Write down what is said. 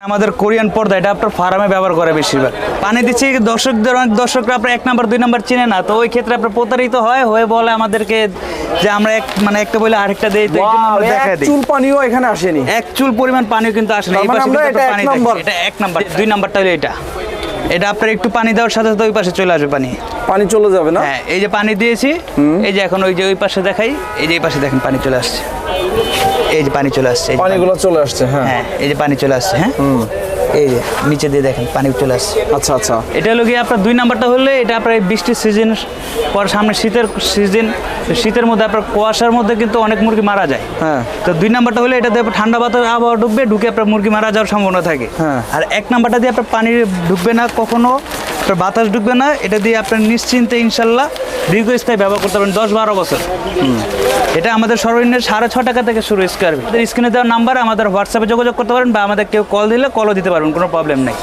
আমাদের কোরিয়ান পর্দা এটা আপনার ফার্মে ব্যবহার করে বেশিরভাগ পানি দিচ্ছি দর্শকদের, অনেক দর্শকরা আপনার 1 নাম্বার 2 নাম্বার চিনে না, তো ওই ক্ষেত্রে আপনার প্রতারিত হয়ে বলে আমাদেরকে যে আমরা একটা বলে আরেকটা দেই, তো এই জন্য আমরা দেখাই দিই। চুল পানিও এখানে আসেনি, এক চুল পরিমাণ পানিও কিন্তু আসে না। এই পাশে কিন্তু এটা পানি 1 নাম্বার, এটা 1 নাম্বার। 2 নাম্বারটা হলো এটা আপনার একটু পানি দেওয়ার সাথে সাথে ওই পাশে চলে আসবে পানি চলে যাবে না। হ্যাঁ, এই যে পানি দিয়েছি, এই যে এখন ওই যে ওই পাশে দেখাই, এই যে এই পাশে দেখেন পানি চলে আসছে, এই যে পানি চলে আসছে, পানিগুলো চলে আসছে। হ্যাঁ, এই যে পানি চলে আসছে। হ্যাঁ, এই যে নিচে দিয়ে দেখেন পানি চলে আসছে। আচ্ছা আচ্ছা, এটা হলো গিয়ে আপনার 2 নাম্বারটা হলে এটা আপনার এই বৃষ্টির সিজন পর সামনে শীতের সিজন, শীতের মধ্যে আপনার কুয়াশার মধ্যে কিন্তু অনেক মুরগি মারা যায়। হ্যাঁ, তো 2 নাম্বারটা হলে এটা দিয়ে ঠান্ডা বাতাস আবহাওয়া ঢুকে আপনার মুরগি মারা যাওয়ার সম্ভাবনা থাকে। হ্যাঁ, আর 1 নাম্বারটা দিয়ে আপনার পানি ঢুকবে না, কখনো আপনার বাতাস ঢুকবে না। এটা দিয়ে আপনার নিশ্চিন্তে ইনশাল্লাহ দীর্ঘস্থায়ী ব্যবহার করতে পারেন 10-12 বছর। এটা আমাদের সর্বনিম্ন 6.5 টাকা থেকে শুরু স্কোয়ার ফিট। আমাদের স্ক্রিনে দেওয়ার নাম্বার, আমাদের হোয়াটসঅ্যাপে যোগাযোগ করতে পারেন বা আমাদের কেউ কল দিলে কলও দিতে পারবেন, কোনো প্রবলেম নেই।